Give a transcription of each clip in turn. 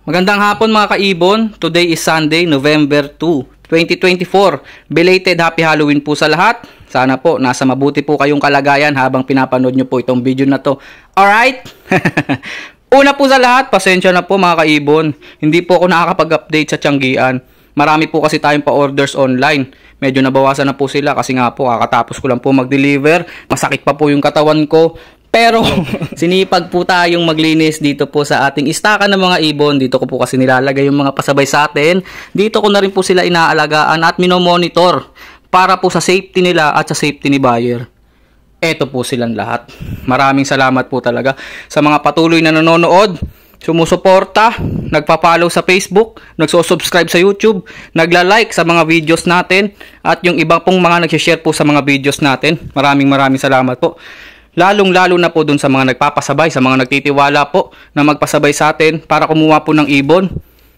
Magandang hapon mga kaibon. Today is Sunday, November 2, 2024. Belated Happy Halloween po sa lahat. Sana po nasa mabuti po kayong kalagayan habang pinapanood nyo po itong video na to. Alright? Una po sa lahat, pasensya na po mga kaibon. Hindi po ako nakakapag-update sa Tianggian. Marami po kasi tayong pa-orders online. Medyo nabawasan na po sila kasi nga po kakatapos ko lang po mag-deliver. Masakit pa po yung katawan ko. Pero sinipag po tayong maglinis dito po sa ating istakan ng mga ibon. Dito ko po kasi nilalagay yung mga pasabay sa atin. Dito ko na rin po sila inaalagaan at minomonitor para po sa safety nila at sa safety ni buyer. Eto po silang lahat. Maraming salamat po talaga sa mga patuloy na nanonood, sumusuporta, nagpa-follow sa Facebook, nagso-subscribe sa YouTube, nagla-like sa mga videos natin at yung iba pong mga nag-share po sa mga videos natin. Maraming salamat po. Lalong-lalo na po dun sa mga nagpapasabay, sa mga nagtitiwala po na magpasabay sa atin para kumuha po ng ibon.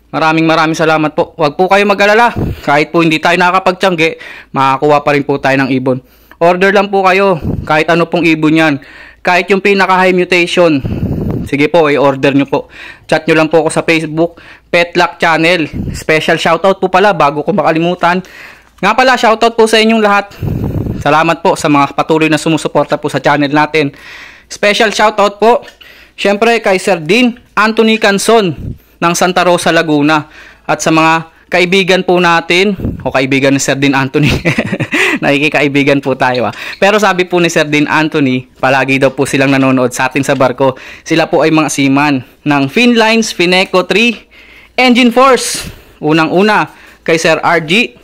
Maraming salamat po. Huwag po kayo mag-alala. Kahit po hindi tayo nakakapagtiyanggi, makakuha pa rin po tayo ng ibon. Order lang po kayo. Kahit ano pong ibon yan. Kahit yung pinaka-high mutation. Sige po, i-order nyo po. Chat nyo lang po ako sa Facebook, Petluck Channel. Special shoutout po pala bago ko makalimutan. Nga pala, shoutout po sa inyong lahat. Salamat po sa mga patuloy na sumusuporta po sa channel natin. Special shoutout po, syempre kay Sir Dean Anthony Canson ng Santa Rosa, Laguna. At sa mga kaibigan po natin, o kaibigan ni Sir Dean Anthony, nakikikaibigan po tayo. Pero sabi po ni Sir Dean Anthony, palagi daw po silang nanonood sa atin sa barko. Sila po ay mga seaman ng Finlines Fineco 3 Engine Force. Unang-una kay Sir RG.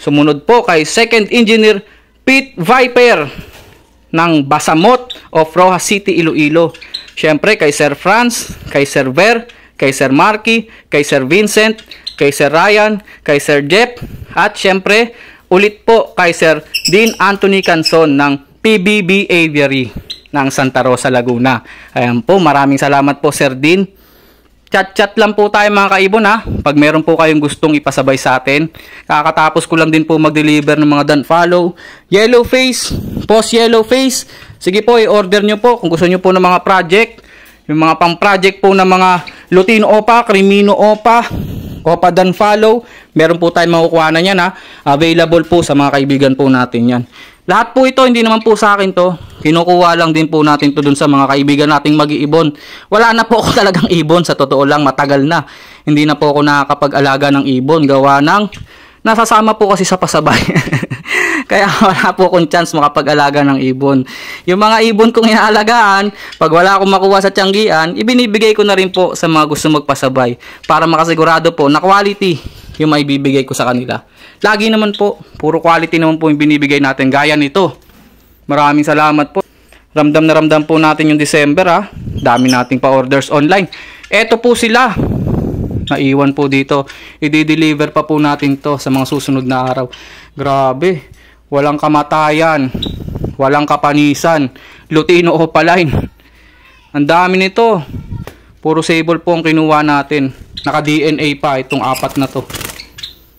Sumunod po kay Second Engineer Pete Viper ng Basamot of Rojas City, Iloilo. Siyempre kay Sir Franz, kay Sir Ver, kay Sir Marky, kay Sir Vincent, kay Sir Ryan, kay Sir Jeff, at siyempre ulit po kay Sir Dean Anthony Canson ng PBB Aviary ng Santa Rosa, Laguna. Ayan po, maraming salamat po Sir Dean. Chat lang po tayo mga kaibon ha. Pag meron po kayong gustong ipasabay sa atin. Kakatapos ko lang din po mag-deliver ng mga done follow. Yellow face, post yellow face. Sige po, i-order nyo po kung gusto nyo po ng mga project. Yung mga pang-project po ng mga Lutino Opa, Crimino Opa, Opa done follow. Meron po tayong makukuha na yan ha. Available po sa mga kaibigan po natin yan. Lahat po ito, hindi naman po sa akin to. Kinukuha lang din po natin to dun sa mga kaibigan nating mag-iibon. Wala na po ako talagang ibon. Sa totoo lang, matagal na. Hindi na po ako nakakapag-alaga ng ibon. Gawa ng, nasasama po kasi sa pasabay. Kaya wala po akong chance makapag-alaga ng ibon. Yung mga ibon kong inaalagaan, pag wala akong makuha sa Tianggian, ibinibigay ko na rin po sa mga gusto magpasabay. Para makasigurado po na quality yung maibibigay ko sa kanila. Lagi naman po, puro quality naman po yung binibigay natin. Gaya nito. Maraming salamat po. Ramdam na ramdam po natin yung December ha. Dami nating pa-orders online. Eto po sila. Naiwan po dito. I-deliver pa po natin to sa mga susunod na araw. Grabe. Walang kamatayan. Walang kapanisan. Lutino Opaline. Ang dami nito. Puro sable po ang kinuha natin. Naka-DNA pa itong apat na to.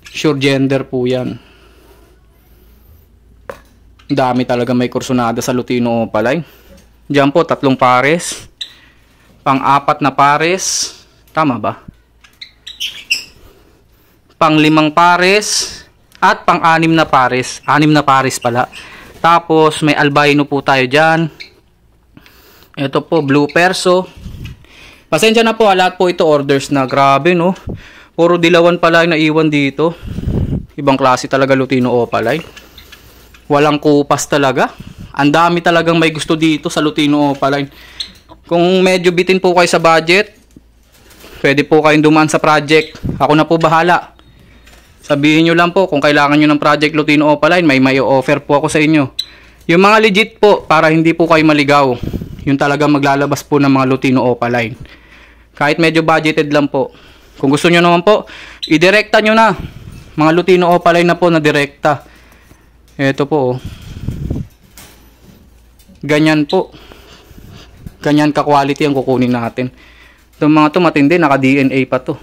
Sure gender po yan. Dami talaga may kursunada sa Lutino Opaline. Diyan po 3 pares. Pang-4 na pares. Tama ba? Pang-5 pares. At pang-6 na pares. 6 na pares pala. Tapos may albino po tayo dyan. Ito po blue perso. Pasensya na po, lahat po ito orders na. Grabe no. Puro dilawan pala yung naiwan dito. Ibang klase talaga Lutino Opaline. Walang kupas talaga. Ang dami talagang may gusto dito sa Lutino Opaline. Kung medyo bitin po kayo sa budget, pwede po kayong dumaan sa project. Ako na po bahala. Sabihin nyo lang po kung kailangan nyo ng project Lutino Opaline, may offer po ako sa inyo. Yung mga legit po, para hindi po kayo maligaw. Yung talagang maglalabas po ng mga Lutino Opaline. Kahit medyo budgeted lang po. Kung gusto nyo naman po, idirekta nyo na. Mga Lutino Opaline na po na direkta. Ito po. Oh. Ganyan po. Ganyan ka-quality ang kukunin natin. Itong mga to matindi, naka-DNA pa to.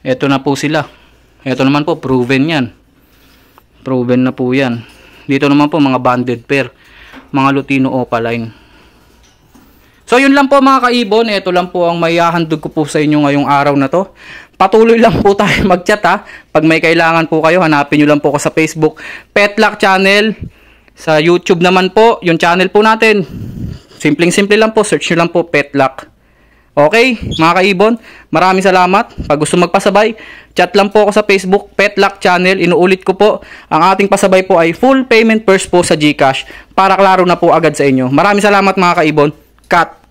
Ito na po sila. Ito naman po, proven yan. Proven na po yan. Dito naman po, mga banded pair. Mga Lutino Opaline. So yun lang po mga kaibon, ito lang po ang maihahandog ko po sa inyo ngayong araw na to. Patuloy lang po tayo mag-chat ha. Pag may kailangan po kayo, hanapin nyo lang po ko sa Facebook, Petlack Channel. Sa YouTube naman po, yung channel po natin. Simpleng-simple lang po, search nyo lang po Petlack. Okay, mga kaibon, maraming salamat. Pag gusto magpasabay, chat lang po ako sa Facebook, Petlack Channel. Inuulit ko po, ang ating pasabay po ay full payment first po sa GCash para klaro na po agad sa inyo. Maraming salamat mga kaibon. Cut!